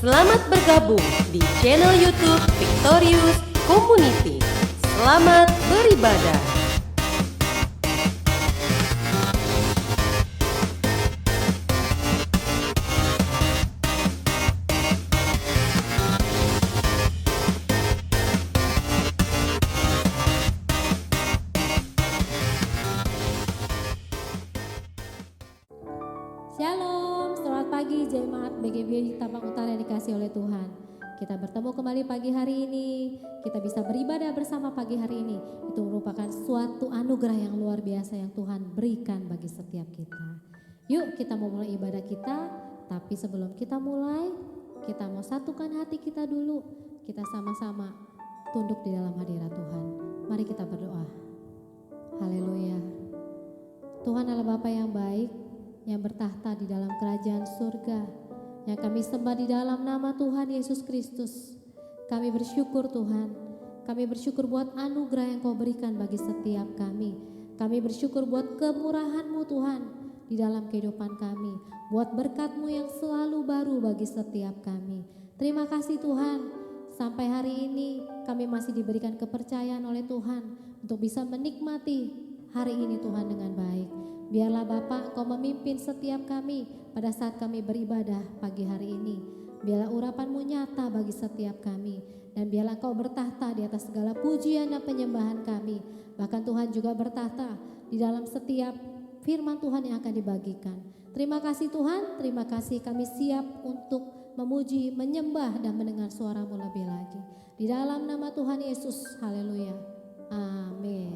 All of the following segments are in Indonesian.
Selamat bergabung di channel YouTube Victorious Community. Selamat beribadah. Shalom, selamat pagi jemaat BGB Tampang Utara yang dikasih oleh Tuhan. Kita bertemu kembali pagi hari ini, kita bisa beribadah bersama pagi hari ini. Itu merupakan suatu anugerah yang luar biasa yang Tuhan berikan bagi setiap kita. Yuk kita mau mulai ibadah kita, tapi sebelum kita mulai, kita mau satukan hati kita dulu. Kita sama-sama tunduk di dalam hadirat Tuhan. Mari kita berdoa. Haleluya. Tuhan adalah Bapa yang baik, yang bertahta di dalam kerajaan surga, yang kami sembah di dalam nama Tuhan Yesus Kristus. Kami bersyukur Tuhan, kami bersyukur buat anugerah yang Kau berikan bagi setiap kami. Kami bersyukur buat kemurahan-Mu Tuhan di dalam kehidupan kami, buat berkat-Mu yang selalu baru bagi setiap kami. Terima kasih Tuhan, sampai hari ini kami masih diberikan kepercayaan oleh Tuhan untuk bisa menikmati hari ini Tuhan dengan baik. Biarlah Bapa Engkau memimpin setiap kami pada saat kami beribadah pagi hari ini. Biarlah urapan-Mu nyata bagi setiap kami. Dan biarlah Engkau bertahta di atas segala pujian dan penyembahan kami. Bahkan Tuhan juga bertahta di dalam setiap firman Tuhan yang akan dibagikan. Terima kasih Tuhan, terima kasih kami siap untuk memuji, menyembah dan mendengar suara-Mu lebih lagi. Di dalam nama Tuhan Yesus, haleluya, amin.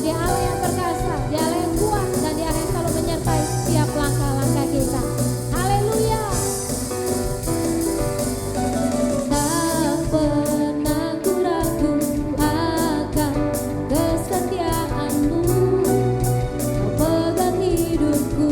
Dia Allah yang perkasa, Dia Allah yang kuat, dan Dia Allah yang selalu menyertai setiap langkah-langkah kita. Haleluya. Tak pernah ku ragu akan kesetiaan-Mu, Kau pegang hidupku.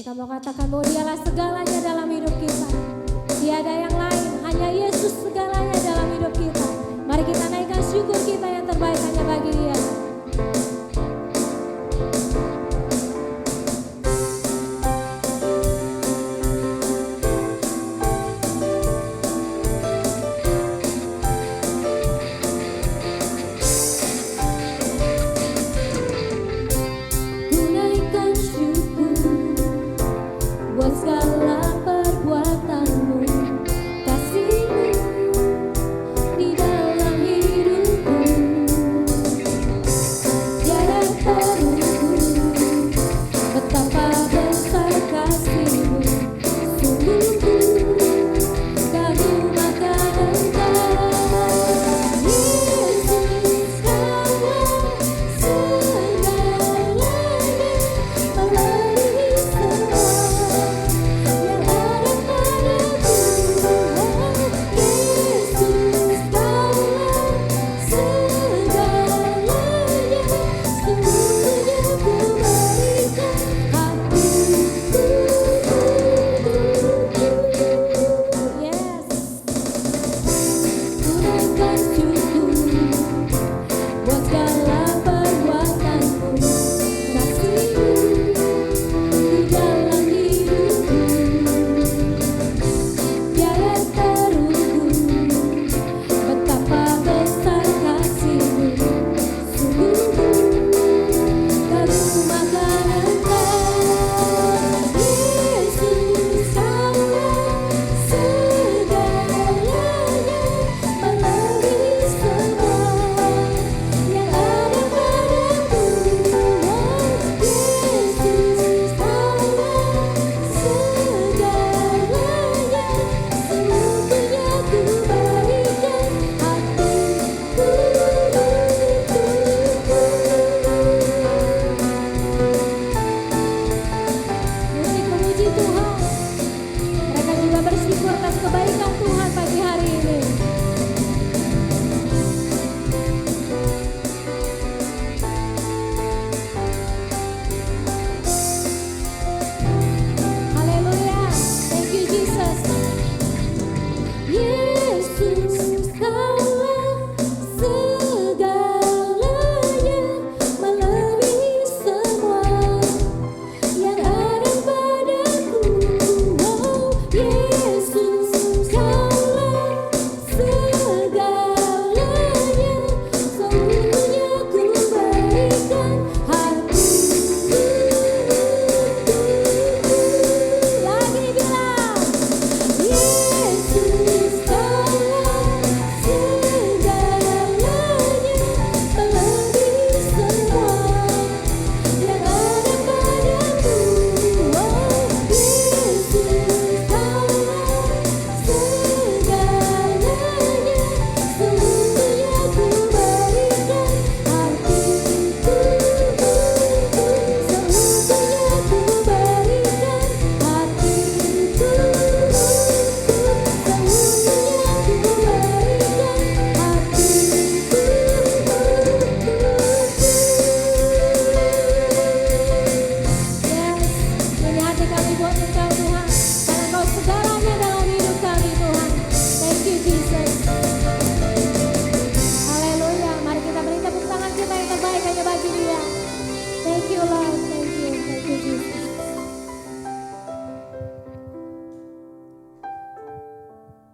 Kita mau katakan bahwa dialah segalanya dalam hidup kita. Tiada yang lain, hanya Yesus segalanya dalam hidup kita. Mari kita naikkan syukur kita yang terbaik hanya bagi Dia.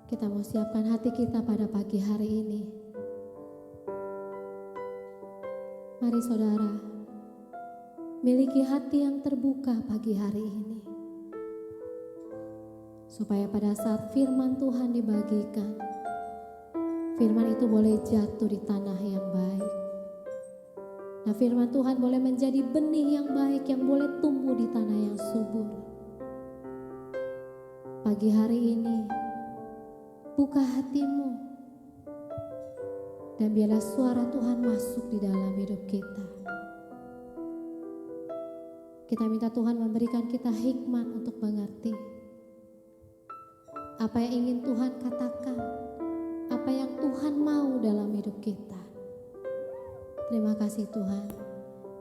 Kita mau siapkan hati kita pada pagi hari ini. Mari saudara, miliki hati yang terbuka pagi hari ini. Supaya pada saat firman Tuhan dibagikan, firman itu boleh jatuh di tanah yang baik. Nah, firman Tuhan boleh menjadi benih yang baik yang boleh tumbuh di tanah yang subur. Pagi hari ini, buka hatimu dan biarlah suara Tuhan masuk di dalam hidup kita. Kita minta Tuhan memberikan kita hikmat untuk mengerti apa yang ingin Tuhan katakan, apa yang Tuhan mau dalam hidup kita. Terima kasih Tuhan,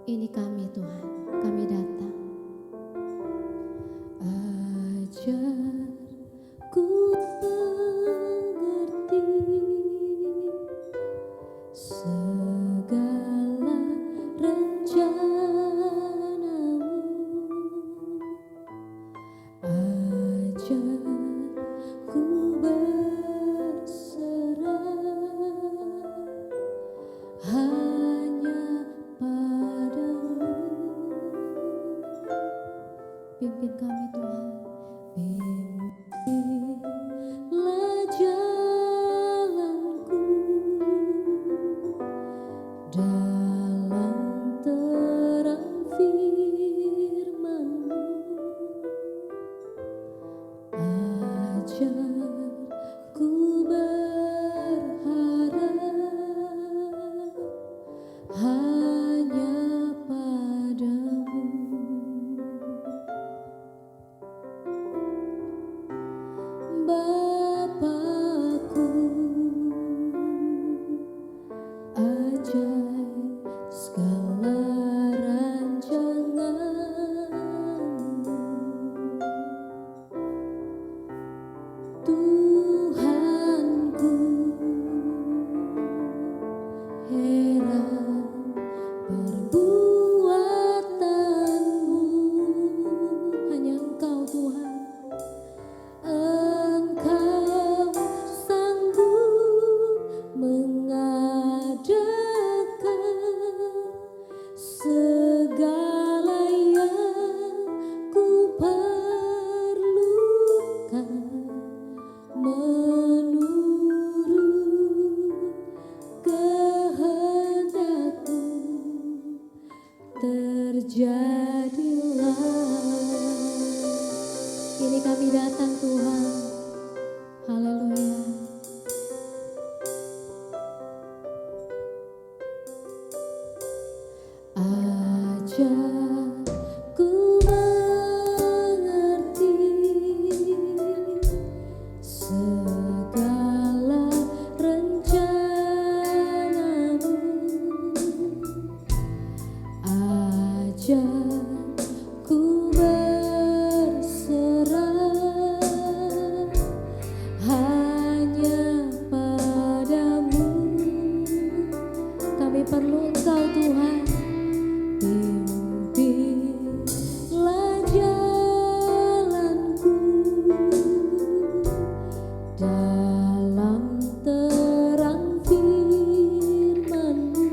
ini kami Tuhan, kami datang. ku mengerti segala rencanamu. Ajar ku berserah hanya padamu. Pimpin kami Tuhan, pimpinlah jalanku dalam terang firman-Mu. Ajar ku berharap hanya padamu. Bapakku, ajaib segala rancangan-Mu. Tuhanku, heran perbuatan-Mu. Hanya Engkau Tuhan, Engkau sanggup mengadakan segala yang ku perlukan menurut kehendak-Mu. Terjadilah. Ini kami datang Tuhan. Haleluya. Ajar ku mengerti segala rencana-Mu. Ajar ku berserah hanya padamu. Kami perlu Engkau Tuhan, pimpinlah jalanku dalam terang firman-Mu.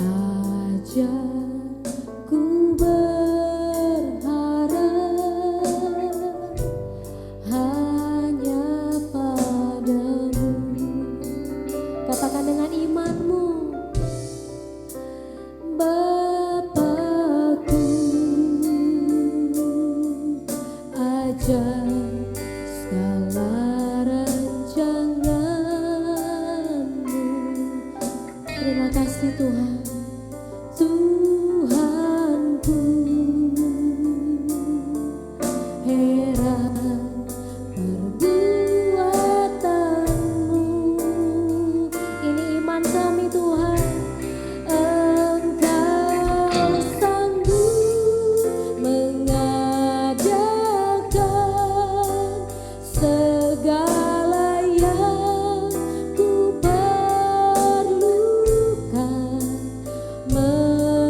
Ajar ku berharap hanya padamu. Katakan dengan iman-Mu, Bapakku, ajar segala rancangan-Mu. Terima kasih Tuhan. Tuhanku, heran perbuatan-Mu. Ini iman kami Tuhan. Engkau sanggup mengadakan segala yang ku perlukan menurut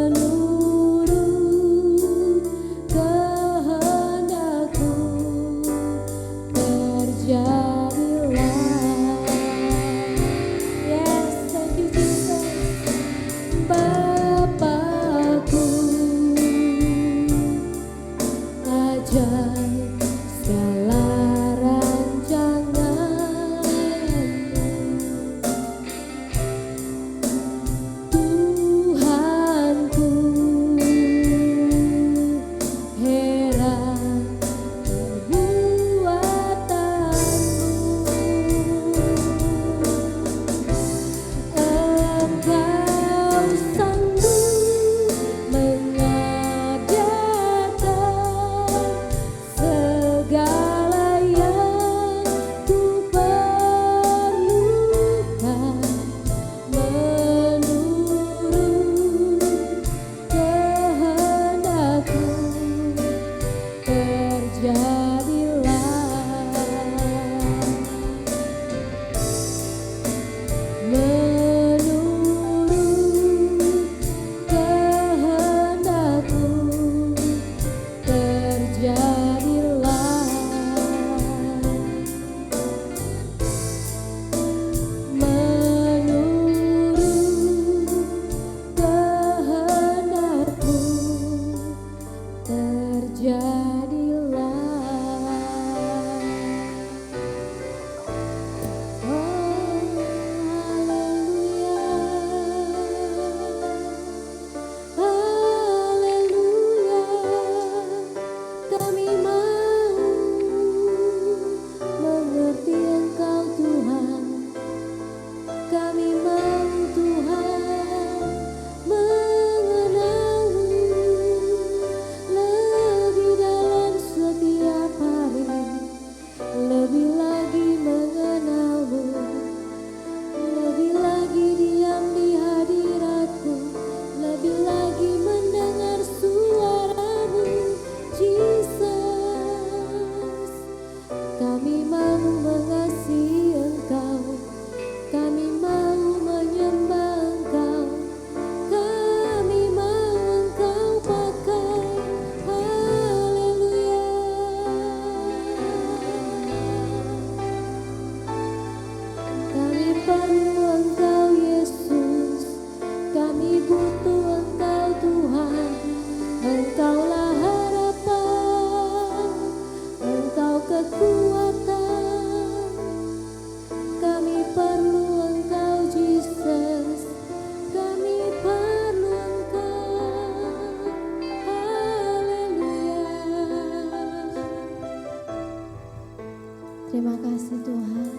Terima kasih Tuhan.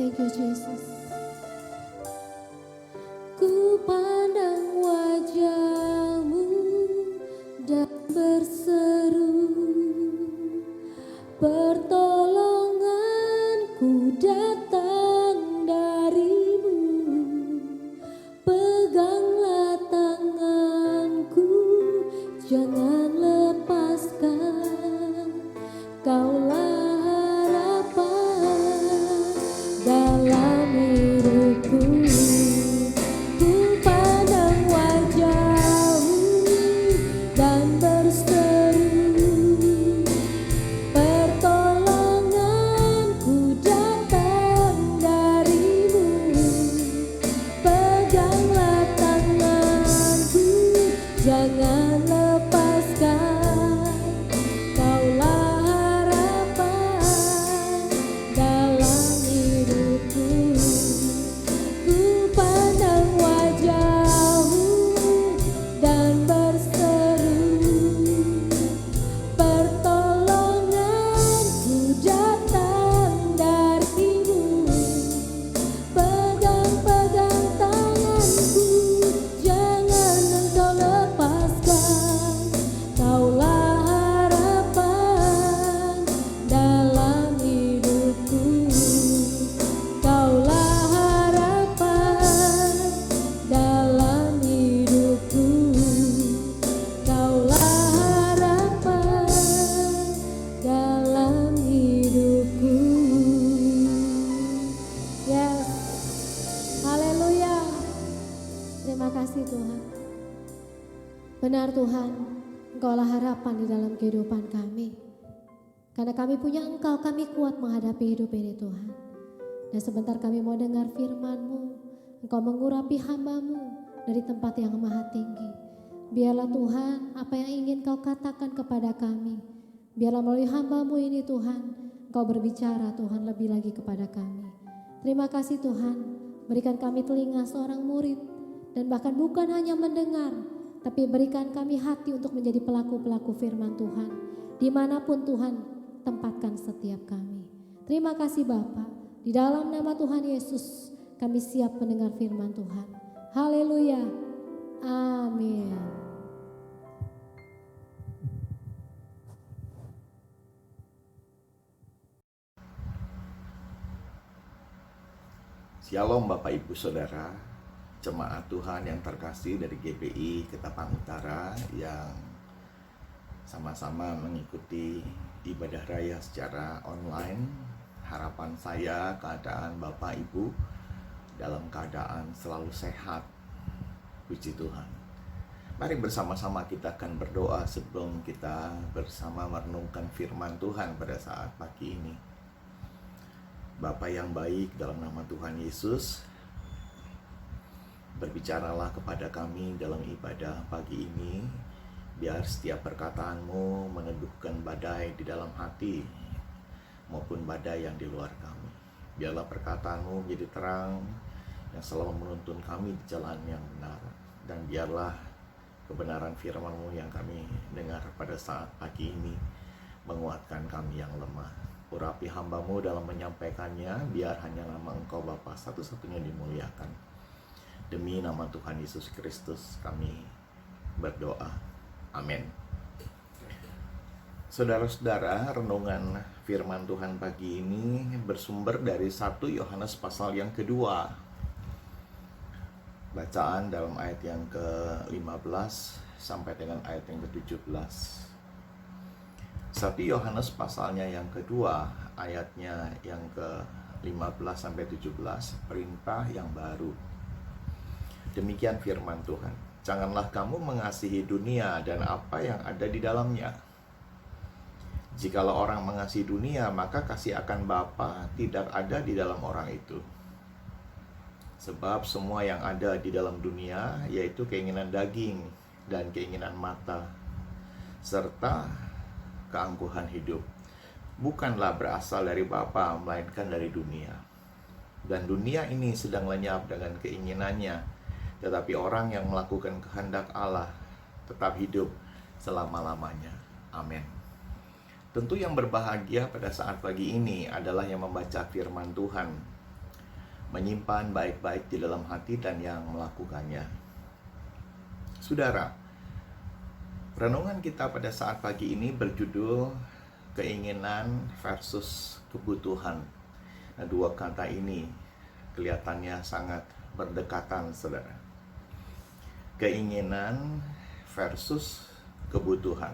Thank you Jesus. Ku pandang wajah-Mu dan berseru, pertolonganku datang dari-Mu. Peganglah tanganku, jangan lepaskan. Kaulah harapan dalam hidupku. Ku pandang wajah-Mu dan berseru, pertolonganku datang dari-Mu. Peganglah tanganku, jangan lepaskan. Kaulah harapan dalam hidupku. Ku pandang wajah-Mu dan berseru, pertolonganku datang dari-Mu. Pegang-pegang tanganku, jangan Engkau lepaskan. Kaulah harapan dalam hidupku. Kaulah harapan dalam hidupku. Kaulah harapan dalam hidupku. Yes. Haleluya. Terima kasih Tuhan. Benar Tuhan, Engkaulah harapan di dalam kehidupan kami. Karena kami punya Engkau, kami kuat menghadapi hidup ini Tuhan. Dan sebentar kami mau dengar firman-Mu. Engkau mengurapi hamba-Mu dari tempat yang maha tinggi. Biarlah Tuhan, apa yang ingin Kau katakan kepada kami, biarlah melalui hamba-Mu ini Tuhan, Engkau berbicara Tuhan lebih lagi kepada kami. Terima kasih Tuhan, berikan kami telinga seorang murid, dan bahkan bukan hanya mendengar, tapi berikan kami hati untuk menjadi pelaku-pelaku firman Tuhan. Dimanapun Tuhan tempatkan setiap kami. Terima kasih Bapa. Di dalam nama Tuhan Yesus kami siap mendengar firman Tuhan. Haleluya. Amin. Shalom Bapak Ibu Saudara, jemaat Tuhan yang terkasih dari GPI Ketapang Utara yang sama-sama mengikuti ibadah raya secara online. Harapan saya keadaan Bapak Ibu dalam keadaan selalu sehat. Puji Tuhan. Mari bersama-sama kita akan berdoa sebelum kita bersama merenungkan firman Tuhan pada saat pagi ini. Bapa yang baik, dalam nama Tuhan Yesus, berbicaralah kepada kami dalam ibadah pagi ini. Biar setiap perkataan-Mu meneduhkan badai di dalam hati maupun badai yang di luar kami. Biarlah perkataan-Mu menjadi terang yang selalu menuntun kami di jalan yang benar. Dan biarlah kebenaran firman-Mu yang kami dengar pada saat pagi ini menguatkan kami yang lemah. Urapi hamba-Mu dalam menyampaikannya, biar hanya nama Engkau Bapa satu-satunya dimuliakan. Demi nama Tuhan Yesus Kristus kami berdoa. Amin. Saudara-saudara, renungan firman Tuhan pagi ini bersumber dari 1 Yohanes pasal yang kedua. Bacaan dalam ayat yang ke-15 sampai dengan ayat yang ke-17. 1 Yohanes pasalnya yang kedua, ayatnya yang ke-15 sampai 17, perintah yang baru. Demikian firman Tuhan. Janganlah kamu mengasihi dunia dan apa yang ada di dalamnya. Jikalau orang mengasihi dunia, maka kasih akan Bapa tidak ada di dalam orang itu. Sebab semua yang ada di dalam dunia, yaitu keinginan daging dan keinginan mata, serta keangkuhan hidup, bukanlah berasal dari Bapa, melainkan dari dunia. Dan dunia ini sedang lenyap dengan keinginannya, tetapi orang yang melakukan kehendak Allah tetap hidup selama-lamanya. Amin. Tentu yang berbahagia pada saat pagi ini adalah yang membaca firman Tuhan, menyimpan baik-baik di dalam hati dan yang melakukannya. Saudara, renungan kita pada saat pagi ini berjudul keinginan versus kebutuhan. Nah, dua kata ini kelihatannya sangat berdekatan, saudara. Keinginan versus kebutuhan.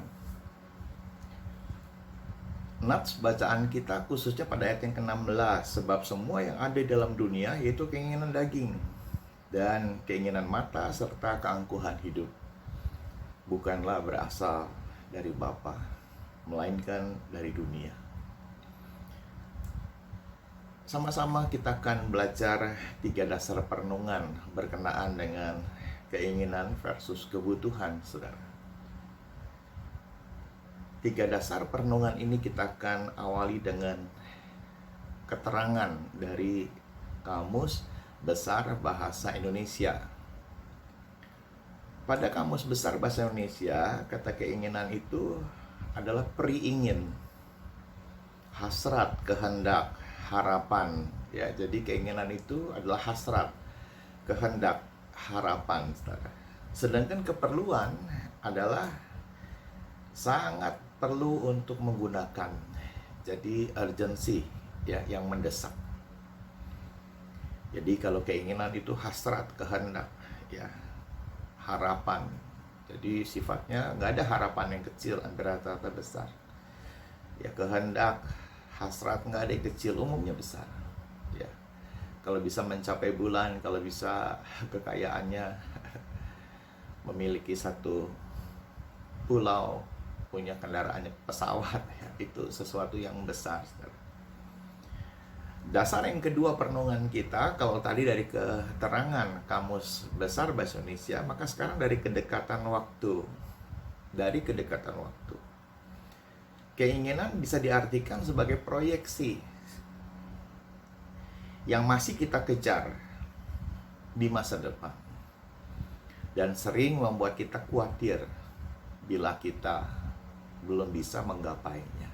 Nats bacaan kita khususnya pada ayat yang ke-16, sebab semua yang ada dalam dunia yaitu keinginan daging dan keinginan mata serta keangkuhan hidup bukanlah berasal dari Bapa, melainkan dari dunia. Sama-sama kita akan belajar 3 dasar perenungan berkenaan dengan keinginan versus kebutuhan, saudara. 3 dasar perenungan ini kita akan awali dengan keterangan dari Kamus Besar Bahasa Indonesia. Pada Kamus Besar Bahasa Indonesia, kata keinginan itu adalah periingin, hasrat, kehendak, harapan. Ya, jadi keinginan itu adalah hasrat, kehendak, harapan, saudara. Sedangkan keperluan adalah sangat perlu untuk menggunakan. Jadi urgency, ya, yang mendesak. Jadi kalau keinginan itu hasrat, kehendak, ya, harapan. Jadi sifatnya nggak ada harapan yang kecil, rata-rata besar. Ya, kehendak, hasrat nggak ada yang kecil, umumnya besar. Ya, kalau bisa mencapai bulan, kalau bisa kekayaannya memiliki satu pulau, punya kendaraannya pesawat, ya, itu sesuatu yang besar, saudara. Dasar yang kedua perenungan kita, kalau tadi dari keterangan Kamus Besar Bahasa Indonesia, maka sekarang dari kedekatan waktu. Dari kedekatan waktu. Keinginan bisa diartikan sebagai proyeksi yang masih kita kejar di masa depan, dan sering membuat kita khawatir bila kita belum bisa menggapainya.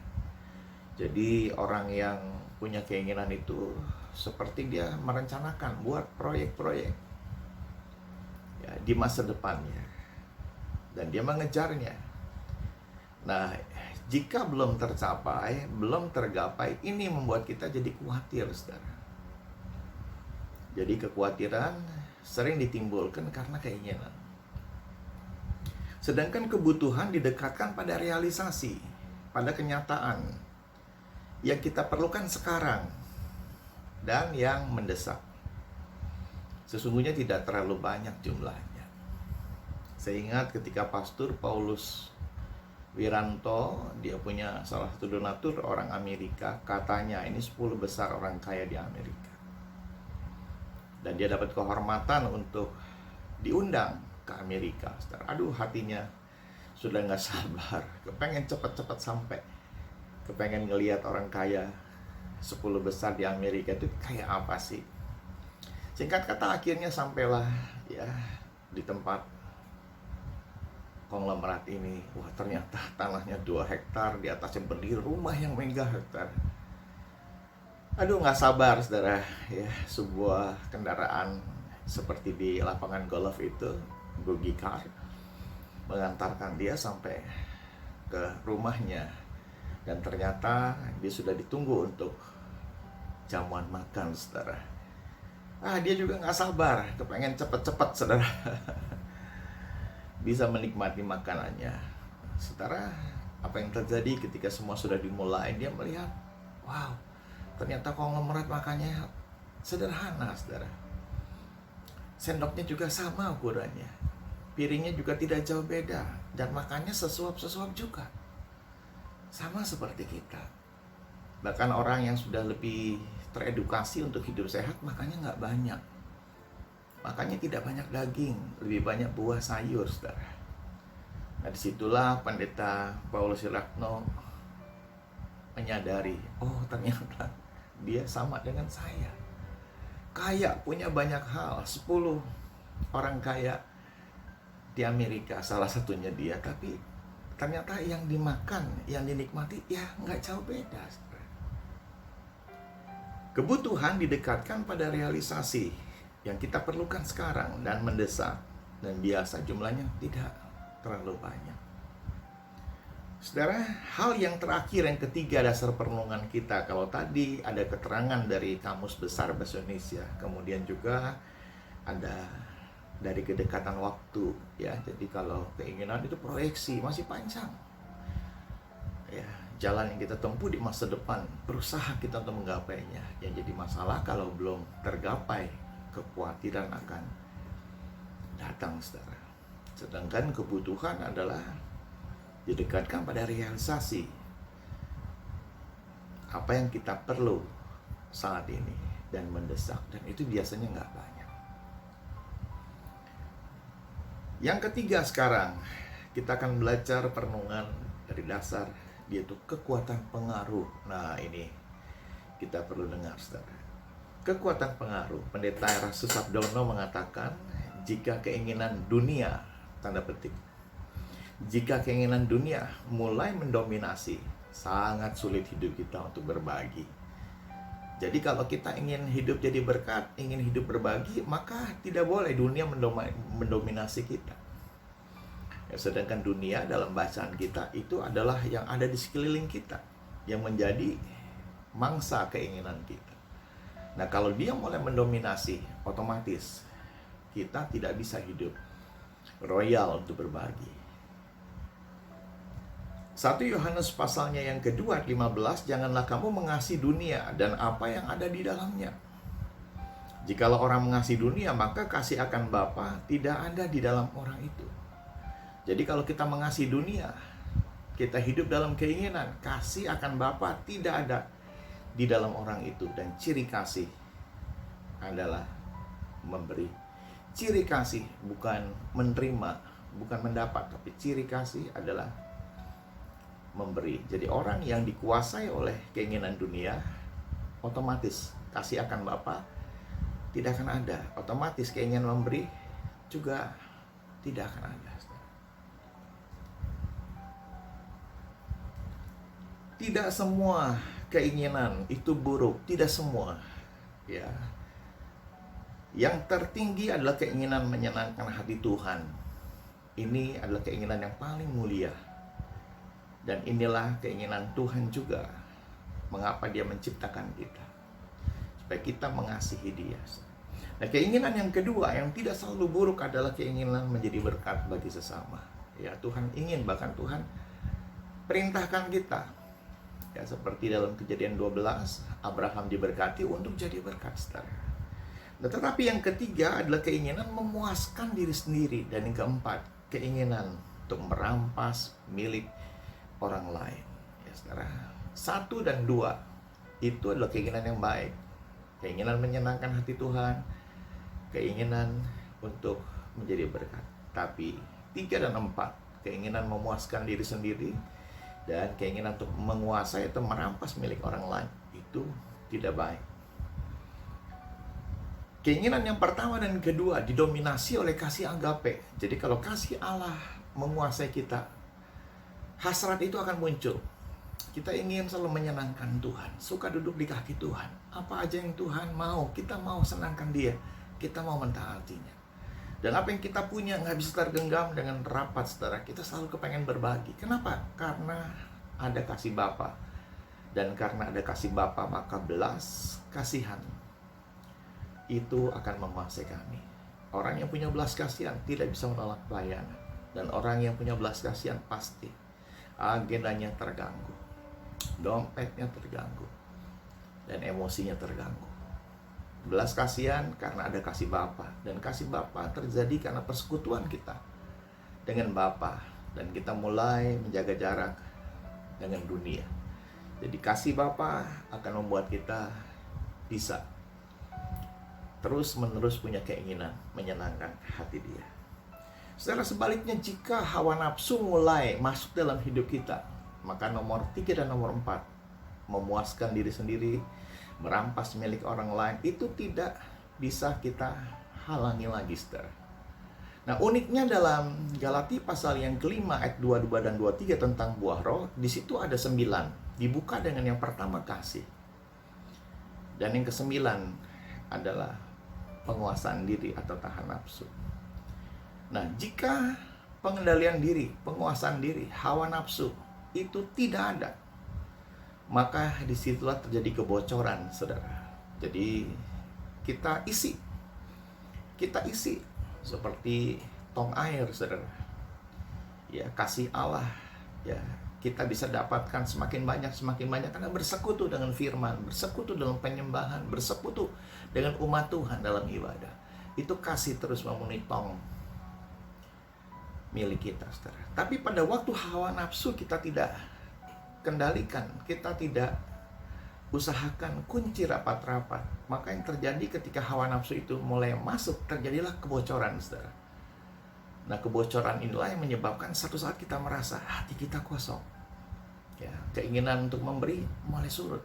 Jadi orang yang punya keinginan itu seperti dia merencanakan buat proyek-proyek, ya, di masa depannya, dan dia mengejarnya. Nah, jika belum tercapai, belum tergapai, ini membuat kita jadi khawatir, saudara. Jadi kekhawatiran sering ditimbulkan karena keinginan. Sedangkan kebutuhan didekatkan pada realisasi, pada kenyataan yang kita perlukan sekarang dan yang mendesak. Sesungguhnya tidak terlalu banyak jumlahnya. Saya ingat ketika Pastor Paulus Wiranto, dia punya salah satu donatur orang Amerika, katanya ini 10 besar orang kaya di Amerika. Dan dia dapat kehormatan untuk diundang ke Amerika, saudara. Aduh, hatinya sudah nggak sabar, kepengen cepat-cepat sampai, kepengen ngelihat orang kaya 10 besar di Amerika itu kayak apa sih. Singkat kata, akhirnya sampailah, ya, di tempat konglomerat ini. Wah, ternyata tanahnya 2 hektar, di atasnya berdiri rumah yang megah, hektar. Aduh, nggak sabar, saudara, ya, sebuah kendaraan seperti di lapangan golf itu, buggy car, mengantarkan dia sampai ke rumahnya. Dan ternyata dia sudah ditunggu untuk jamuan makan, saudara. Dia juga nggak sabar, kepengen cepet-cepet, saudara, bisa menikmati makanannya. Saudara, apa yang terjadi ketika semua sudah dimulai? Dia melihat, wow, ternyata konglomerat makannya sederhana, saudara. Sendoknya juga sama ukurannya, piringnya juga tidak jauh beda, dan makannya sesuap-sesuap juga, sama seperti kita. Bahkan orang yang sudah lebih teredukasi untuk hidup sehat, makannya nggak banyak, makannya tidak banyak daging, lebih banyak buah sayur, saudara. Nah, disitulah Pendeta Paulus Wiratno menyadari, oh, ternyata dia sama dengan saya, kaya, punya banyak hal, 10 orang kaya di Amerika, salah satunya dia, tapi ternyata yang dimakan, yang dinikmati ya nggak jauh beda. Kebutuhan didekatkan pada realisasi yang kita perlukan sekarang dan mendesak, dan biasa jumlahnya tidak terlalu banyak. Saudara, hal yang terakhir, yang ketiga, dasar perenungan kita. Kalau tadi ada keterangan dari Kamus Besar Bahasa Indonesia, kemudian juga ada dari kedekatan waktu, ya. Jadi kalau keinginan itu proyeksi, masih panjang. Ya, jalan yang kita tempuh di masa depan, berusaha kita untuk menggapainya. Yang jadi masalah kalau belum tergapai, kekhawatiran akan datang, saudara. Sedangkan kebutuhan adalah didekatkan pada realisasi apa yang kita perlu saat ini dan mendesak, dan itu biasanya nggak banyak. Yang ketiga sekarang, kita akan belajar perenungan dari dasar, yaitu kekuatan pengaruh. Nah, ini kita perlu dengar, saudara. Kekuatan pengaruh. Pendeta Erastus Sabdono mengatakan, jika keinginan dunia, tanda petik, jika keinginan dunia mulai mendominasi, sangat sulit hidup kita untuk berbagi. Jadi kalau kita ingin hidup jadi berkat, ingin hidup berbagi, maka tidak boleh dunia mendominasi kita. Ya, sedangkan dunia dalam bacaan kita itu adalah yang ada di sekeliling kita, yang menjadi mangsa keinginan kita. Nah, kalau dia mulai mendominasi, otomatis kita tidak bisa hidup royal untuk berbagi. 1 Yohanes pasalnya yang kedua 15, janganlah kamu mengasihi dunia dan apa yang ada di dalamnya. Jikalau orang mengasihi dunia, maka kasih akan Bapa tidak ada di dalam orang itu. Jadi kalau kita mengasihi dunia, kita hidup dalam keinginan, kasih akan Bapa tidak ada di dalam orang itu. Dan ciri kasih adalah memberi. Ciri kasih bukan menerima, bukan mendapat, tapi ciri kasih adalah memberi. Jadi orang yang dikuasai oleh keinginan dunia, otomatis kasih akan Bapa tidak akan ada. Otomatis keinginan memberi juga tidak akan ada. Tidak semua keinginan itu buruk, tidak semua. Ya. Yang tertinggi adalah keinginan menyenangkan hati Tuhan. Ini adalah keinginan yang paling mulia. Dan inilah keinginan Tuhan juga. Mengapa Dia menciptakan kita? Supaya kita mengasihi Dia. Nah, keinginan yang kedua yang tidak selalu buruk adalah keinginan menjadi berkat bagi sesama. Ya, Tuhan ingin, bahkan Tuhan perintahkan kita. Ya, seperti dalam Kejadian 12, Abraham diberkati untuk jadi berkat, saudara. Nah, tetapi yang ketiga adalah keinginan memuaskan diri sendiri. Dan yang keempat, keinginan untuk merampas milik orang lain. Ya, saudara. 1 dan 2 itu adalah keinginan yang baik. Keinginan menyenangkan hati Tuhan, keinginan untuk menjadi berkat. Tapi 3 dan 4, keinginan memuaskan diri sendiri dan keinginan untuk menguasai atau merampas milik orang lain, itu tidak baik. Keinginan yang pertama dan kedua didominasi oleh kasih agape. Jadi kalau kasih Allah menguasai kita, hasrat itu akan muncul. Kita ingin selalu menyenangkan Tuhan, suka duduk di kaki Tuhan. Apa aja yang Tuhan mau, kita mau senangkan Dia, kita mau mentaatinya. Dan apa yang kita punya nggak bisa tergenggam dengan rapat, saudara. Kita selalu kepengen berbagi. Kenapa? Karena ada kasih Bapa. Dan karena ada kasih Bapa, maka belas kasihan itu akan menguasai kami. Orang yang punya belas kasihan tidak bisa menolak pelayanan. Dan orang yang punya belas kasihan pasti agendanya terganggu, dompetnya terganggu, dan emosinya terganggu. Belas kasihan karena ada kasih Bapa, dan kasih Bapa terjadi karena persekutuan kita dengan Bapa, dan kita mulai menjaga jarak dengan dunia. Jadi kasih Bapa akan membuat kita bisa terus-menerus punya keinginan menyenangkan hati Dia. Secara sebaliknya, jika hawa nafsu mulai masuk dalam hidup kita, maka nomor 3 dan nomor 4, memuaskan diri sendiri, merampas milik orang lain, itu tidak bisa kita halangi lagi, saudara. Nah, uniknya dalam Galati pasal yang kelima ayat 22 dan 23 tentang buah roh, di situ ada 9. Dibuka dengan yang pertama kasih. Dan yang kesembilan adalah penguasaan diri atau tahan nafsu. Nah, jika pengendalian diri, penguasaan diri, hawa nafsu itu tidak ada, maka disitulah terjadi kebocoran, saudara. Jadi kita isi seperti tong air, saudara. Ya, kasih Allah, ya, kita bisa dapatkan semakin banyak karena bersekutu dengan firman, bersekutu dalam penyembahan, bersekutu dengan umat Tuhan dalam ibadah. Itu kasih terus memenuhi tong milik kita, saudara. Tapi pada waktu hawa nafsu kita tidak kendalikan, kita tidak usahakan kunci rapat-rapat, maka yang terjadi ketika hawa nafsu itu mulai masuk, terjadilah kebocoran, saudara. Nah, kebocoran inilah yang menyebabkan satu saat kita merasa hati kita kosong. Ya, keinginan untuk memberi mulai surut.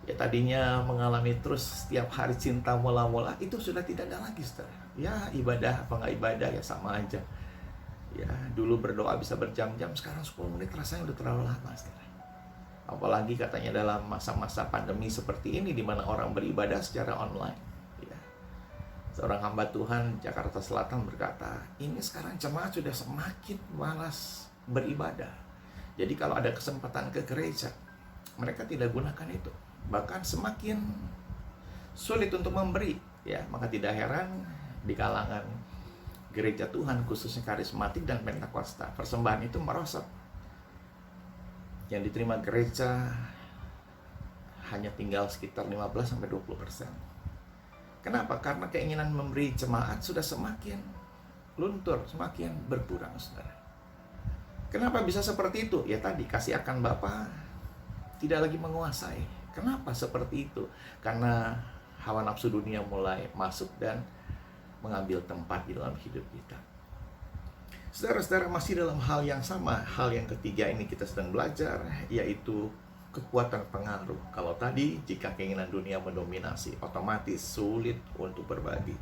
Ya, tadinya mengalami terus setiap hari cinta mula-mula, itu sudah tidak ada lagi, saudara. Ya, ibadah apa nggak ibadah ya sama aja. Ya, dulu berdoa bisa berjam-jam, sekarang 10 menit rasanya udah terlalu lama, saudara. Apalagi katanya dalam masa-masa pandemi seperti ini, di mana orang beribadah secara online. Seorang hamba Tuhan Jakarta Selatan berkata, ini sekarang jemaat sudah semakin malas beribadah. Jadi kalau ada kesempatan ke gereja, mereka tidak gunakan itu. Bahkan semakin sulit untuk memberi. Ya, maka tidak heran di kalangan gereja Tuhan, khususnya karismatik dan Pentakosta, persembahan itu merosot. Yang diterima gereja hanya tinggal sekitar 15-20%. Kenapa? Karena keinginan memberi jemaat sudah semakin luntur, semakin berkurang, saudara. Kenapa bisa seperti itu? Ya tadi, kasih akan Bapa tidak lagi menguasai. Kenapa seperti itu? Karena hawa nafsu dunia mulai masuk dan mengambil tempat di dalam hidup kita. Saudara-saudara, masih dalam hal yang sama, hal yang ketiga ini kita sedang belajar, yaitu kekuatan pengaruh. Kalau tadi jika keinginan dunia mendominasi, otomatis sulit untuk berbagi.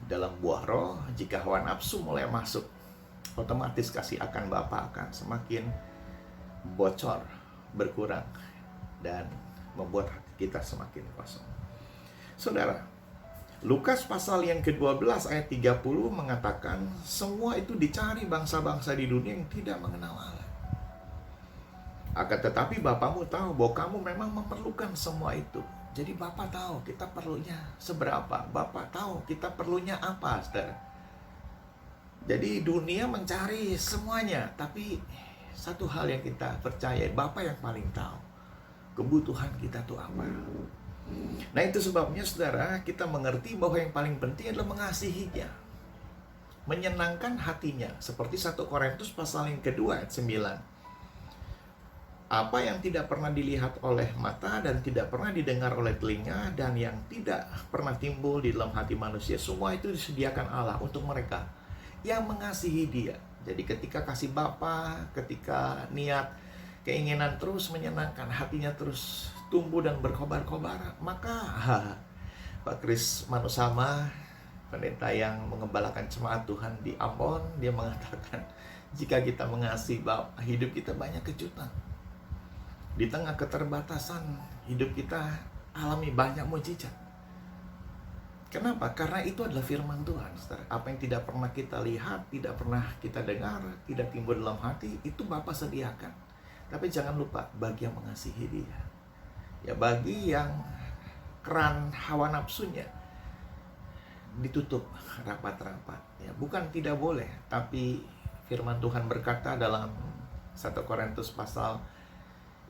Dalam buah roh, jika hawa nafsu mulai masuk, otomatis kasih akan Bapa akan semakin bocor, berkurang, dan membuat hati kita semakin kosong. Saudara, Lukas pasal yang ke-12 ayat 30 mengatakan, semua itu dicari bangsa-bangsa di dunia yang tidak mengenal Allah. Akan tetapi Bapamu tahu bahwa kamu memang memerlukan semua itu. Jadi Bapa tahu kita perlunya seberapa. Bapa tahu kita perlunya apa, saudara. Jadi dunia mencari semuanya, tapi satu hal yang kita percaya, Bapa yang paling tahu kebutuhan kita tuh apa. Nah, itu sebabnya, saudara, kita mengerti bahwa yang paling penting adalah mengasihinya, menyenangkan hatinya. Seperti 1 Korintus pasal yang kedua ayat 9. Apa yang tidak pernah dilihat oleh mata dan tidak pernah didengar oleh telinga dan yang tidak pernah timbul di dalam hati manusia, semua itu disediakan Allah untuk mereka yang mengasihi Dia. Jadi ketika kasih Bapa, ketika niat, keinginan terus menyenangkan, hatinya terus tumbuh dan berkobar-kobar, maka Pak Kris Manusama, pendeta yang mengembalakan jemaat Tuhan di Ambon, dia mengatakan, jika kita mengasihi Bapa, hidup kita banyak kejutan. Di tengah keterbatasan hidup kita alami banyak mukjizat. Kenapa? Karena itu adalah firman Tuhan, saudara. Apa yang tidak pernah kita lihat, tidak pernah kita dengar, tidak timbul dalam hati, itu Bapa sediakan. Tapi jangan lupa, bagi yang mengasihi Dia, ya, bagi yang keran hawa nafsunya ditutup rapat-rapat, ya, bukan tidak boleh, tapi firman Tuhan berkata dalam 1 Korintus pasal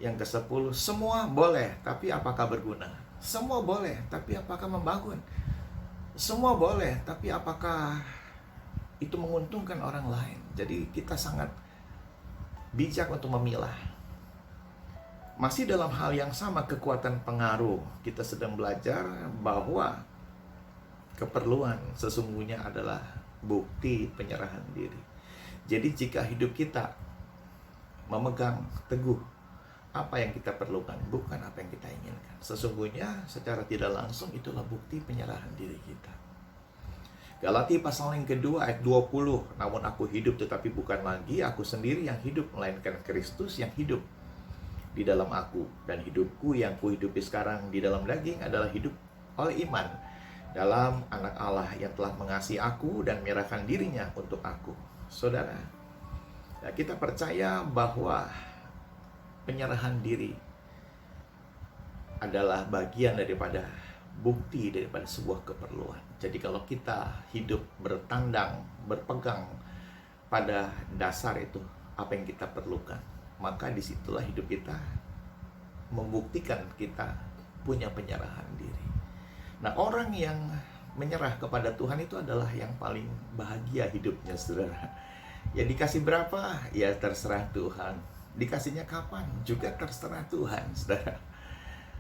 yang ke-10, semua boleh, tapi apakah berguna? Semua boleh, tapi apakah membangun? Semua boleh, tapi apakah itu menguntungkan orang lain? Jadi kita sangat bijak untuk memilah. Masih dalam hal yang sama, kekuatan pengaruh, kita sedang belajar bahwa keperluan sesungguhnya adalah bukti penyerahan diri. Jadi jika hidup kita memegang teguh apa yang kita perlukan, bukan apa yang kita inginkan, sesungguhnya secara tidak langsung itulah bukti penyerahan diri kita. Galatia pasal yang kedua ayat 20, namun aku hidup tetapi bukan lagi aku sendiri yang hidup, melainkan Kristus yang hidup di dalam aku. Dan hidupku yang kuhidupi sekarang di dalam daging adalah hidup oleh iman dalam anak Allah yang telah mengasihi aku dan menyerahkan dirinya untuk aku. Saudara, kita percaya bahwa penyerahan diri adalah bagian daripada bukti daripada sebuah keperluan. Jadi kalau kita hidup bertandang, berpegang pada dasar itu, apa yang kita perlukan, maka disitulah hidup kita membuktikan kita punya penyerahan diri. Nah, orang yang menyerah kepada Tuhan itu adalah yang paling bahagia hidupnya, saudara. Ya, dikasih berapa? Ya terserah Tuhan. Dikasihnya kapan? Juga terserah Tuhan, saudara.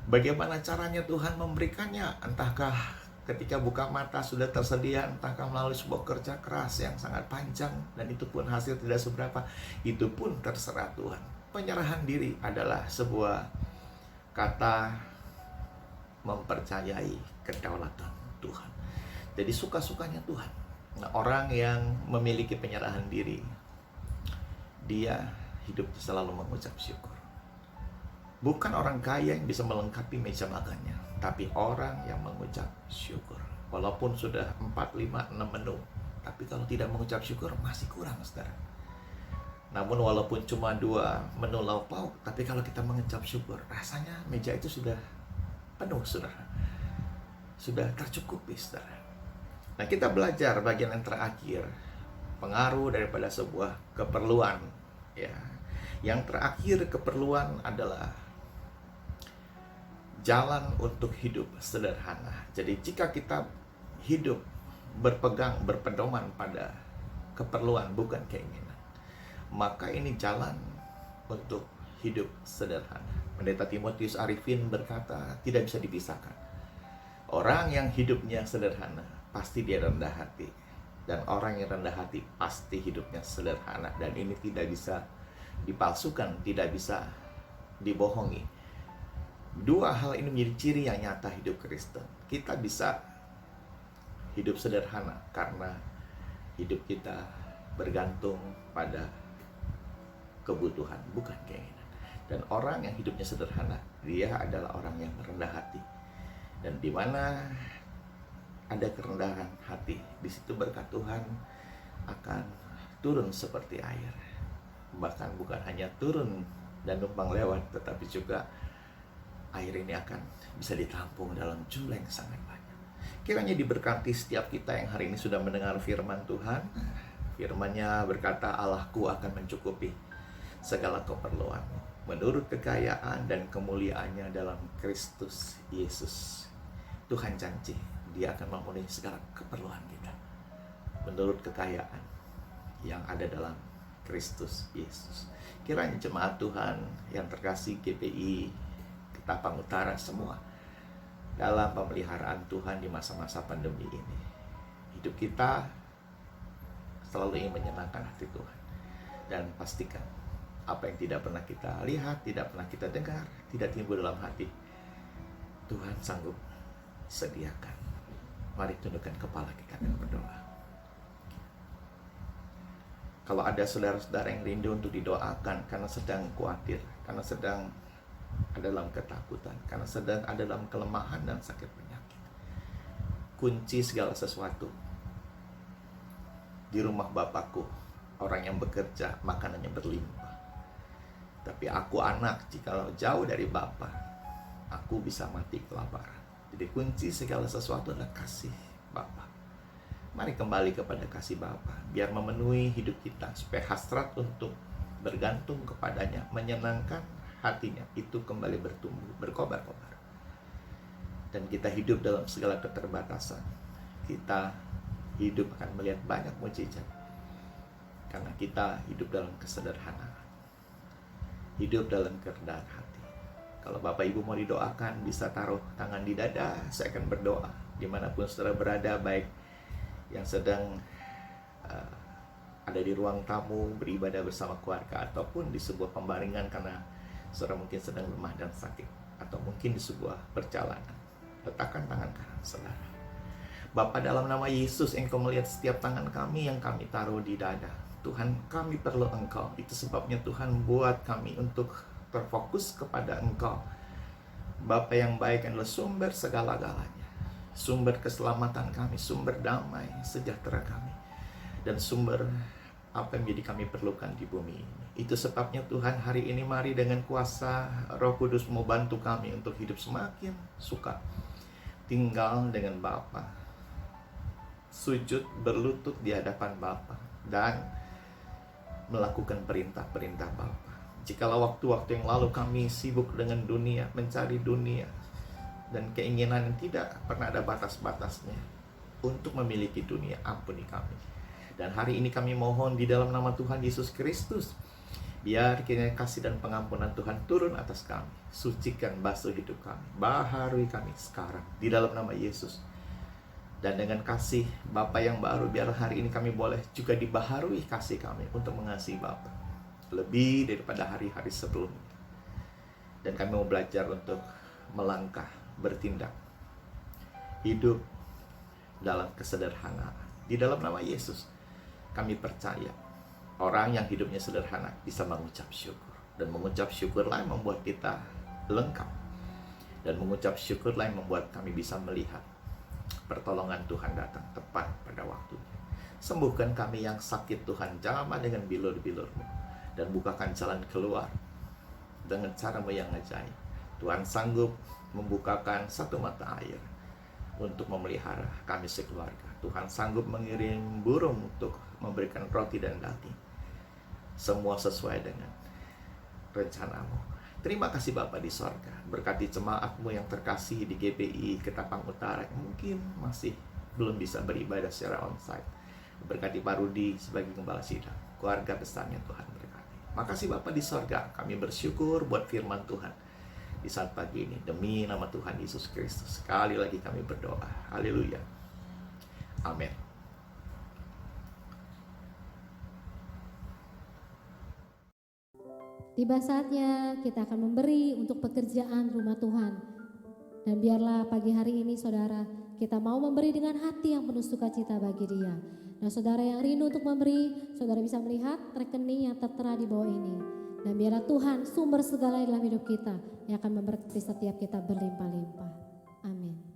Bagaimana caranya Tuhan memberikannya? Entahkah ketika buka mata sudah tersedia, entahkah melalui sebuah kerja keras yang sangat panjang, dan itu pun hasil tidak seberapa, itu pun terserah Tuhan. Penyerahan diri adalah sebuah kata mempercayai kedaulatan Tuhan. Jadi suka-sukanya Tuhan. Nah, orang yang memiliki penyerahan diri, dia hidup selalu mengucap syukur. Bukan orang kaya yang bisa melengkapi meja makannya, tapi orang yang mengucap syukur. Walaupun sudah 4, 5, 6 menu, tapi kalau tidak mengucap syukur masih kurang, saudara. Namun walaupun cuma 2 menu lauk pauk, tapi kalau kita mengucap syukur, rasanya meja itu sudah penuh, saudara. Sudah tercukupi, saudara. Nah, kita belajar bagian yang terakhir, pengaruh daripada sebuah keperluan, ya. Yang terakhir, keperluan adalah jalan untuk hidup sederhana. Jadi jika kita hidup berpegang, berpedoman pada keperluan bukan keinginan, maka ini jalan untuk hidup sederhana. Pendeta Timotius Arifin berkata, tidak bisa dipisahkan. Orang yang hidupnya sederhana, pasti dia rendah hati. Dan orang yang rendah hati, pasti hidupnya sederhana. Dan ini tidak bisa dipalsukan, tidak bisa dibohongi. 2 hal ini menjadi ciri yang nyata hidup Kristen. Kita bisa hidup sederhana karena hidup kita bergantung pada kebutuhan, bukan keinginan. Dan orang yang hidupnya sederhana, dia adalah orang yang rendah hati. Dan di mana ada kerendahan hati, di situ berkat Tuhan akan turun seperti air. Bahkan bukan hanya turun dan numpang lewat, tetapi juga air ini akan bisa ditampung dalam jumlah yang sangat banyak. Kiranya diberkati setiap kita yang hari ini sudah mendengar firman Tuhan. Firman-Nya berkata, Allahku akan mencukupi segala keperluanmu menurut kekayaan dan kemuliaannya dalam Kristus Yesus. Tuhan janji Dia akan memenuhi segala keperluan kita menurut kekayaan yang ada dalam Kristus Yesus. Kiranya jemaat Tuhan yang terkasih GPI Ketapang Utara semua dalam pemeliharaan Tuhan di masa-masa pandemi ini, hidup kita selalu ingin menyenangkan hati Tuhan. Dan pastikan apa yang tidak pernah kita lihat, tidak pernah kita dengar, tidak timbul dalam hati, Tuhan sanggup sediakan. Mari tundukkan kepala kita dan berdoa. Kalau ada saudara-saudara yang rindu untuk didoakan karena sedang khawatir, karena sedang ada dalam ketakutan, karena sedang ada dalam kelemahan dan sakit penyakit, kunci segala sesuatu di rumah Bapakku, orang yang bekerja makanannya berlimpah. Tapi aku anak, jikalau jauh dari Bapa, aku bisa mati kelaparan. Jadi kunci segala sesuatu adalah kasih Bapa. Mari kembali kepada kasih Bapa, biar memenuhi hidup kita, supaya hasrat untuk bergantung kepadanya, menyenangkan hatinya, itu kembali bertumbuh, berkobar-kobar. Dan kita hidup dalam segala keterbatasan. Kita hidup akan melihat banyak mukjizat, karena kita hidup dalam kesederhanaan, hidup dalam kerendahan hati. Kalau Bapak Ibu mau didoakan, bisa taruh tangan di dada, saya akan berdoa. Dimanapun saudara berada, baik yang sedang ada di ruang tamu, beribadah bersama keluarga, ataupun di sebuah pembaringan karena saudara mungkin sedang lemah dan sakit, atau mungkin di sebuah perjalanan, letakkan tangan kanan saudara. Bapa, dalam nama Yesus, Engkau melihat setiap tangan kami yang kami taruh di dada. Tuhan, kami perlu Engkau. Itu sebabnya Tuhan buat kami untuk terfokus kepada Engkau. Bapa yang baik adalah sumber segala-galanya, sumber keselamatan kami, sumber damai sejahtera kami, dan sumber apa yang menjadi kami perlukan di bumi ini. Itu sebabnya Tuhan, hari ini mari dengan kuasa Roh Kudus mau bantu kami untuk hidup semakin suka tinggal dengan Bapa, sujud berlutut di hadapan Bapa, dan melakukan perintah-perintah Bapa. Jikalau waktu-waktu yang lalu kami sibuk dengan dunia, mencari dunia, dan keinginan yang tidak pernah ada batas-batasnya untuk memiliki dunia, ampuni kami. Dan hari ini kami mohon di dalam nama Tuhan Yesus Kristus, biar kiranya kasih dan pengampunan Tuhan turun atas kami. Sucikan, basuh hidup kami, baharui kami sekarang di dalam nama Yesus. Dan dengan kasih Bapa yang baru, biar hari ini kami boleh juga dibaharui kasih kami untuk mengasihi Bapa lebih daripada hari-hari sebelumnya. Dan kami mau belajar untuk melangkah, bertindak, hidup dalam kesederhanaan. Di dalam nama Yesus, kami percaya orang yang hidupnya sederhana bisa mengucap syukur. Dan mengucap syukurlah yang membuat kita lengkap. Dan mengucap syukurlah yang membuat kami bisa melihat pertolongan Tuhan datang tepat pada waktunya. Sembuhkan kami yang sakit Tuhan, jamah dengan bilur-bilur-Mu, dan bukakan jalan keluar dengan cara-Mu yang ajaib. Tuhan sanggup membukakan satu mata air untuk memelihara kami sekeluarga. Tuhan sanggup mengirim burung untuk memberikan roti dan daging. Semua sesuai dengan rencana-Mu. Terima kasih Bapa di sorga. Berkati jemaat-Mu yang terkasih di GPI Ketapang Utara yang mungkin masih belum bisa beribadah secara onsite. Berkati Pak Rudi sebagai gembala sidang, keluarga besarnya Tuhan berkati. Makasih Bapa di sorga, kami bersyukur buat firman Tuhan di saat pagi ini. Demi nama Tuhan Yesus Kristus, sekali lagi kami berdoa. Haleluya. Amin. Tiba saatnya kita akan memberi untuk pekerjaan rumah Tuhan. Dan biarlah pagi hari ini saudara, kita mau memberi dengan hati yang penuh sukacita bagi Dia. Nah saudara yang rindu untuk memberi, saudara bisa melihat rekening yang tertera di bawah ini. Dan biarlah Tuhan sumber segala dalam hidup kita yang akan memberkati setiap kita berlimpah-limpah. Amin.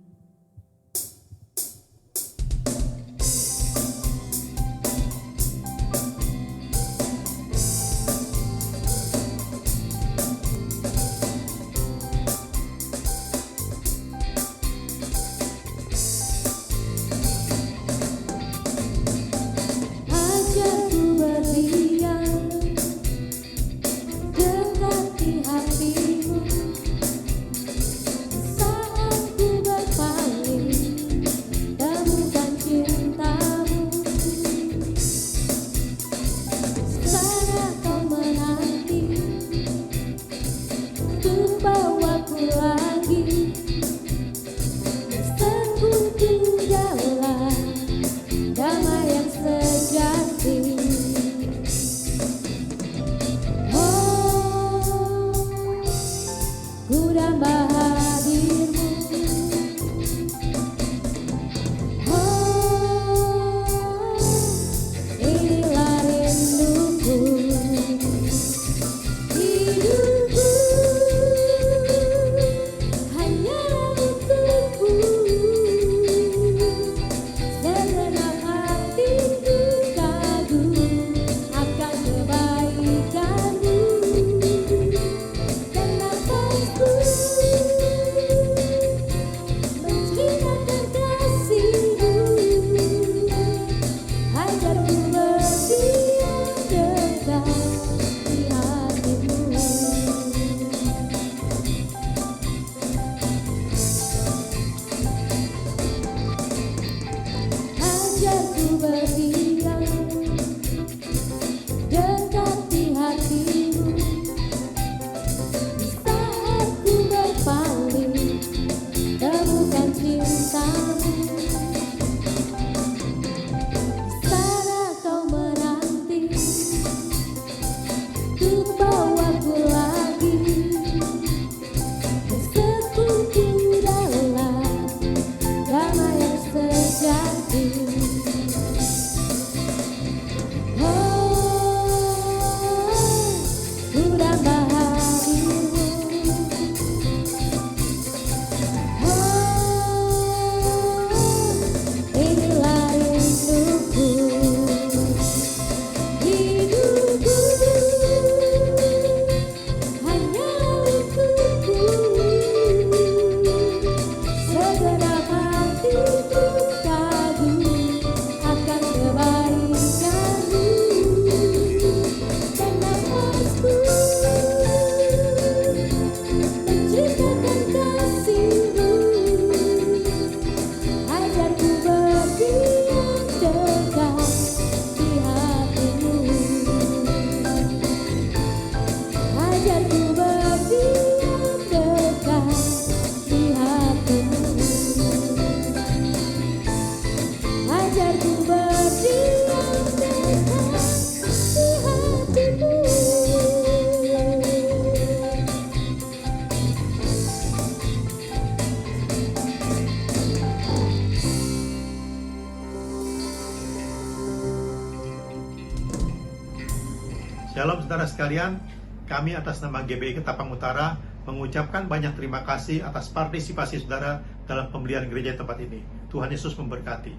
Shalom saudara sekalian, kami atas nama GBI Ketapang Utara mengucapkan banyak terima kasih atas partisipasi saudara dalam pembelian gereja tempat ini. Tuhan Yesus memberkati.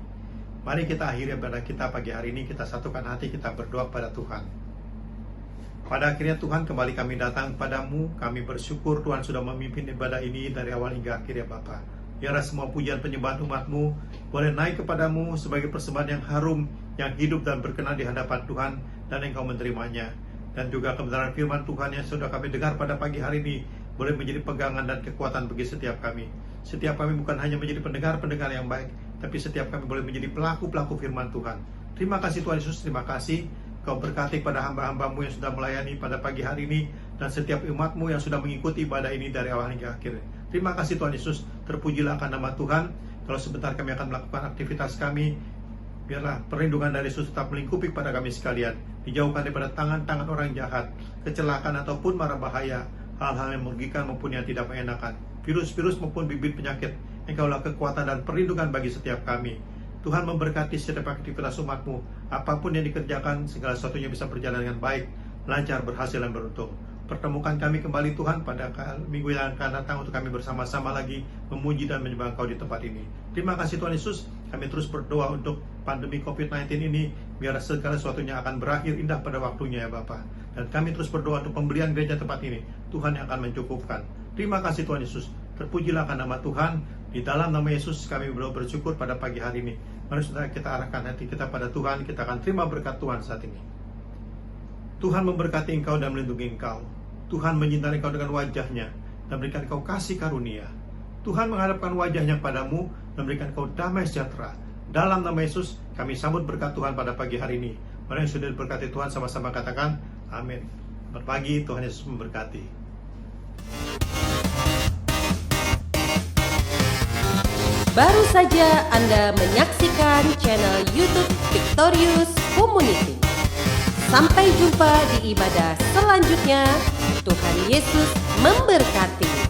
Mari kita akhiri ibadah kita pagi hari ini, kita satukan hati, kita berdoa pada Tuhan. Pada akhirnya Tuhan, kembali kami datang padamu, kami bersyukur Tuhan sudah memimpin ibadah ini dari awal hingga akhir ya Bapa. Biarlah semua pujian penyembahan umat-Mu boleh naik kepadamu sebagai persembahan yang harum, yang hidup dan berkenan di hadapan Tuhan, dan Engkau menerimanya. Dan juga kebenaran firman Tuhan yang sudah kami dengar pada pagi hari ini boleh menjadi pegangan dan kekuatan bagi setiap kami. Setiap kami bukan hanya menjadi pendengar-pendengar yang baik, tapi setiap kami boleh menjadi pelaku-pelaku firman Tuhan. Terima kasih Tuhan Yesus, terima kasih. Kau berkati pada hamba-hambamu yang sudah melayani pada pagi hari ini, dan setiap umatmu yang sudah mengikuti ibadah ini dari awal hingga akhir. Terima kasih Tuhan Yesus, terpujilah akan nama Tuhan. Kalau sebentar kami akan melakukan aktivitas kami, biarlah perlindungan dari Yesus tetap melingkupi pada kami sekalian. Dijauhkan daripada tangan-tangan orang jahat, kecelakaan ataupun mara bahaya, hal-hal yang merugikan maupun yang tidak mengenakan, virus-virus maupun bibit penyakit. Engkaulah kekuatan dan perlindungan bagi setiap kami. Tuhan memberkati setiap aktivitas umat-Mu. Apapun yang dikerjakan, segala sesuatunya bisa berjalan dengan baik, lancar, berhasil, dan beruntung. Pertemukan kami kembali Tuhan pada minggu yang akan datang untuk kami bersama-sama lagi memuji dan menyembah Engkau di tempat ini. Terima kasih Tuhan Yesus. Kami terus berdoa untuk pandemi COVID-19 ini, biar segala sesuatunya akan berakhir indah pada waktunya ya Bapa. Dan kami terus berdoa untuk pembelian gereja tempat ini. Tuhan yang akan mencukupkan. Terima kasih Tuhan Yesus. Terpujilah akan nama Tuhan. Di dalam nama Yesus kami bersyukur pada pagi hari ini. Mari saudara kita arahkan hati kita pada Tuhan. Kita akan terima berkat Tuhan saat ini. Tuhan memberkati engkau dan melindungi engkau. Tuhan menyintai engkau dengan wajahnya dan berikan engkau kasih karunia. Tuhan menghadapkan wajahnya padamu dan berikan engkau damai sejahtera. Dalam nama Yesus kami sambut berkat Tuhan pada pagi hari ini. Mari yang sudah diberkati Tuhan sama-sama katakan amin. Selamat pagi, Tuhan Yesus memberkati. Baru saja Anda menyaksikan channel YouTube Victorious Community. Sampai jumpa di ibadah selanjutnya. Tuhan Yesus memberkati.